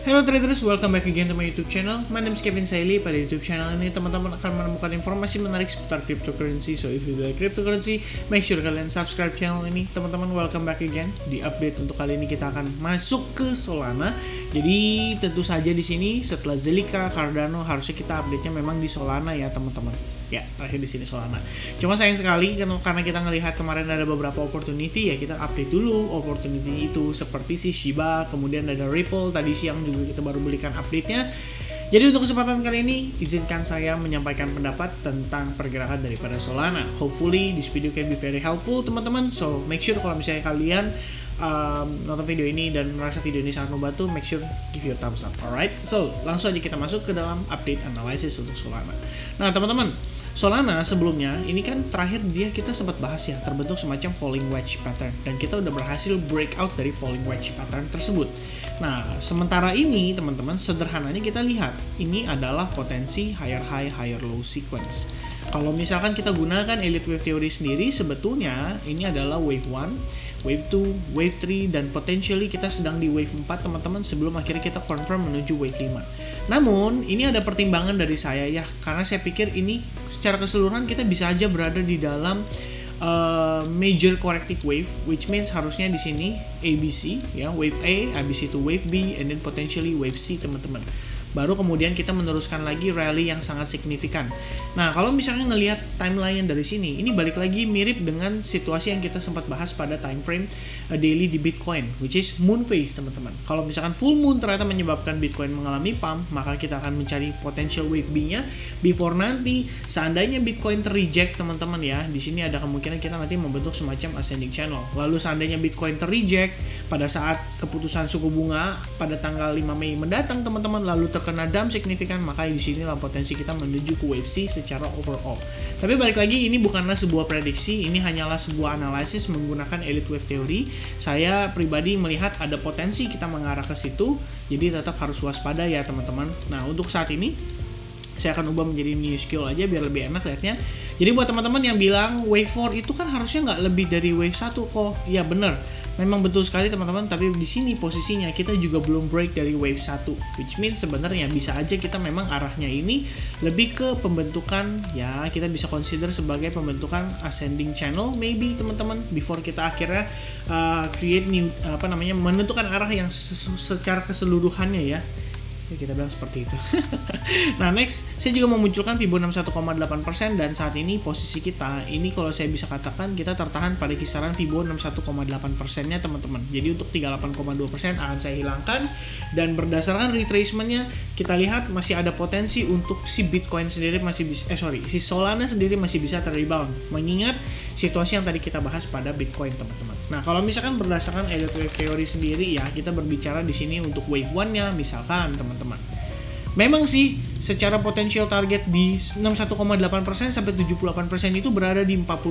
Hello traders, welcome back again to my YouTube channel. My name is Kevin Saili. Pada YouTube channel ini teman-teman akan menemukan informasi menarik seputar cryptocurrency. So if you like cryptocurrency, make sure kalian subscribe channel ini. Teman-teman, welcome back again. Di update untuk kali ini kita akan masuk ke Solana. Jadi tentu saja di sini setelah Zilliqa, Cardano harusnya kita update-nya memang di Solana ya teman-teman. Ya, terakhir di sini Solana. Cuma sayang sekali karena kita ngelihat kemarin ada beberapa opportunity, ya kita update dulu opportunity itu, seperti si Shiba, kemudian ada Ripple, tadi siang juga kita baru belikan update-nya. Jadi untuk kesempatan kali ini, izinkan saya menyampaikan pendapat tentang pergerakan daripada Solana. Hopefully this video can be very helpful teman-teman. So make sure kalau misalnya kalian nonton video ini dan merasa video ini sangat membantu, make sure give your thumbs up. Alright, so langsung aja kita masuk ke dalam update analysis untuk Solana. Nah teman-teman, Solana sebelumnya ini kan terakhir kita sempat bahas ya, terbentuk semacam falling wedge pattern, dan kita udah berhasil breakout dari falling wedge pattern tersebut. Nah sementara ini teman-teman, sederhananya kita lihat ini adalah potensi higher high higher low sequence. Kalau misalkan kita gunakan elite wave theory sendiri, sebetulnya ini adalah wave 1, wave 2, wave 3, dan potentially kita sedang di wave 4 teman-teman, sebelum akhirnya kita confirm menuju wave 5. Namun ini ada pertimbangan dari saya ya, karena saya pikir ini secara keseluruhan kita bisa aja berada di dalam major corrective wave, which means harusnya di sini ABC ya, wave A, habis itu wave B, and then potentially wave C teman-teman. Baru kemudian kita meneruskan lagi rally yang sangat signifikan. Nah, kalau misalnya ngelihat timeline dari sini, ini balik lagi mirip dengan situasi yang kita sempat bahas pada time frame daily di Bitcoin, which is moon phase, teman-teman. Kalau misalkan full moon ternyata menyebabkan Bitcoin mengalami pump, maka kita akan mencari potential wave B-nya before nanti seandainya Bitcoin terreject, teman-teman ya. Di sini ada kemungkinan kita nanti membentuk semacam ascending channel. Lalu seandainya Bitcoin terreject pada saat keputusan suku bunga pada tanggal 5 Mei mendatang, teman-teman, lalu terkena dump signifikan, maka di sinilah potensi kita menuju ke wave C secara overall. Tapi balik lagi, ini bukanlah sebuah prediksi, ini hanyalah sebuah analisis menggunakan elite wave theory. Saya pribadi melihat ada potensi kita mengarah ke situ, jadi tetap harus waspada ya teman-teman. Nah untuk saat ini saya akan ubah menjadi new skill aja biar lebih enak lihatnya. Jadi buat teman-teman yang bilang wave 4 itu kan harusnya nggak lebih dari wave 1 kok. Ya bener, memang betul sekali teman-teman, tapi di sini posisinya kita juga belum break dari wave 1, which means sebenarnya bisa aja kita memang arahnya ini lebih ke pembentukan, ya kita bisa consider sebagai pembentukan ascending channel maybe teman-teman, before kita akhirnya create new menentukan arah yang secara keseluruhannya ya. Kita bilang seperti itu. Nah next, saya juga memunculkan Fibo 61,8%, dan saat ini posisi kita ini kalau saya bisa katakan kita tertahan pada kisaran Fibo 61,8% nya teman-teman. Jadi untuk 38,2% akan saya hilangkan, dan berdasarkan retracementnya kita lihat masih ada potensi untuk si Bitcoin sendiri masih bisa, si Solana sendiri masih bisa terrebound, mengingat situasi yang tadi kita bahas pada Bitcoin teman-teman. Nah kalau misalkan berdasarkan elite wave theory sendiri ya, kita berbicara di sini untuk wave 1-nya misalkan teman-teman. Memang sih secara potensial target di 61,8% sampai 78% itu berada di 40%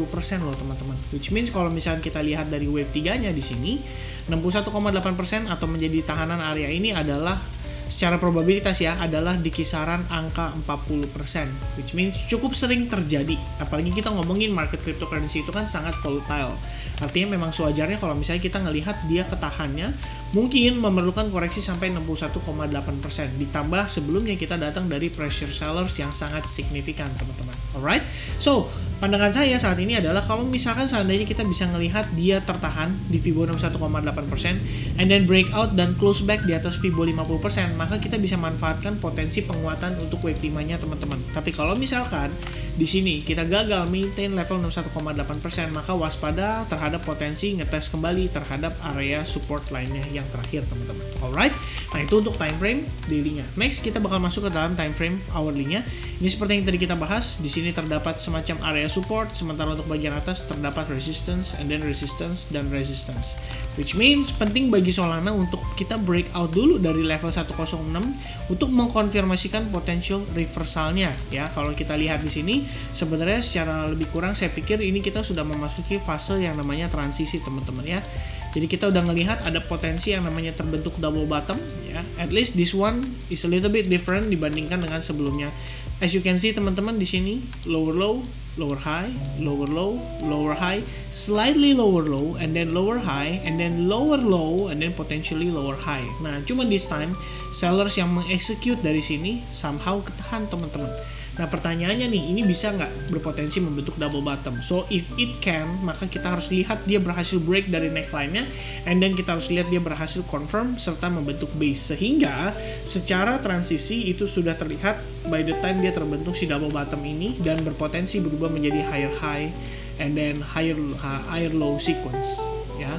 loh teman-teman. Which means kalau misalkan kita lihat dari wave 3-nya di sini 61,8% atau menjadi tahanan area ini adalah secara probabilitas ya adalah di kisaran angka 40%, which means cukup sering terjadi. Apalagi kita ngomongin market cryptocurrency itu kan sangat volatile. Artinya memang sewajarnya kalau misalnya kita ngelihat dia ketahannya mungkin memerlukan koreksi sampai 61,8%, ditambah sebelumnya kita datang dari pressure sellers yang sangat signifikan teman-teman. Alright, so pandangan saya saat ini adalah kalau misalkan seandainya kita bisa ngelihat dia tertahan di Fibo 61,8% and then breakout dan close back di atas Fibo 50%, maka kita bisa manfaatkan potensi penguatan untuk wave 5-nya teman-teman. Tapi kalau misalkan di sini kita gagal maintain level 61,8%, maka waspada terhadap potensi ngetes kembali terhadap area support lainnya yang terakhir teman-teman. Alright, nah itu untuk time frame daily-nya. Next kita bakal masuk ke dalam time frame hourly-nya. Ini seperti yang tadi kita bahas, di sini terdapat semacam area support, sementara untuk bagian atas terdapat resistance and then resistance dan resistance. Which means penting bagi Solana untuk kita breakout dulu dari level 106 untuk mengkonfirmasikan potential reversalnya ya. Kalau kita lihat di sini sebenarnya secara lebih kurang saya pikir ini kita sudah memasuki fase yang namanya transisi teman-teman ya. Jadi kita udah ngelihat ada potensi yang namanya terbentuk double bottom ya. At least this one is a little bit different dibandingkan dengan sebelumnya. as you can see teman-teman di sini lower low, lower high, lower low, lower high, slightly lower low, and then lower high, and then lower low, and then potentially lower high. Nah, cuma this time sellers yang mengexecute dari sini somehow ketahan teman-teman. Nah, pertanyaannya nih, ini bisa nggak berpotensi membentuk double bottom? So, if it can, maka kita harus lihat dia berhasil break dari neckline-nya, and then kita harus lihat dia berhasil confirm serta membentuk base. Sehingga secara transisi itu sudah terlihat by the time dia terbentuk si double bottom ini dan berpotensi berubah menjadi higher high and then higher low sequence, ya.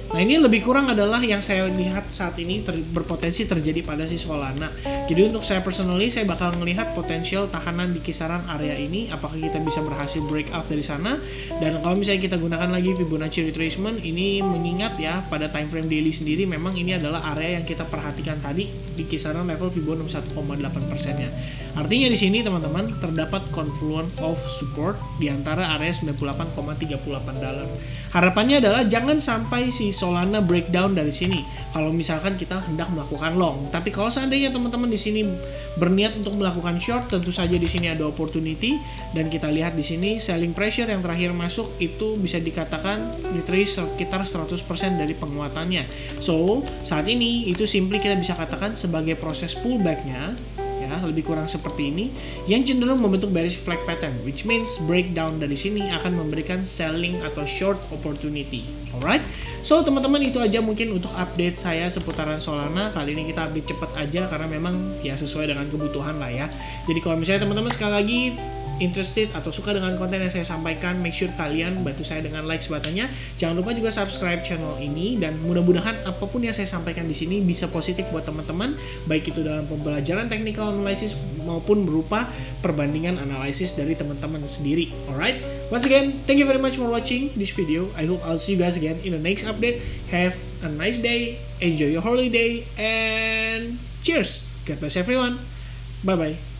Nah, ini lebih kurang adalah yang saya lihat saat ini berpotensi terjadi pada si Solana. Jadi untuk saya personally, saya bakal melihat potensial tahanan di kisaran area ini, apakah kita bisa berhasil breakout dari sana. Dan kalau misalnya kita gunakan lagi Fibonacci retracement, ini mengingat ya pada time frame daily sendiri memang ini adalah area yang kita perhatikan tadi di kisaran level Fibonacci 1,8%-nya. Artinya di sini teman-teman terdapat confluence of support di antara area $98,38. Harapannya adalah jangan sampai si Solana breakdown dari sini. Kalau misalkan kita hendak melakukan long, tapi kalau seandainya teman-teman di sini berniat untuk melakukan short, tentu saja di sini ada opportunity dan kita lihat di sini selling pressure yang terakhir masuk itu bisa dikatakan retrace sekitar 100% dari penguatannya. So, saat ini itu simply kita bisa katakan sebagai proses pullback-nya, ya, lebih kurang seperti ini yang cenderung membentuk bearish flag pattern, which means breakdown dari sini akan memberikan selling atau short opportunity. Alright, so teman-teman itu aja mungkin untuk update saya seputaran Solana. Kali ini kita update cepat aja karena memang ya sesuai dengan kebutuhan lah ya. Jadi kalau misalnya teman-teman sekali lagi interested atau suka dengan konten yang saya sampaikan, make sure kalian bantu saya dengan like buttonnya. Jangan lupa juga subscribe channel ini dan mudah-mudahan apapun yang saya sampaikan di sini bisa positif buat teman-teman, baik itu dalam pembelajaran technical analysis maupun berupa perbandingan analisis dari teman-teman sendiri. Alright, once again, thank you very much for watching this video. I hope I'll see you guys again in the next update. Have a nice day, enjoy your holiday, and cheers. God bless everyone. Bye bye.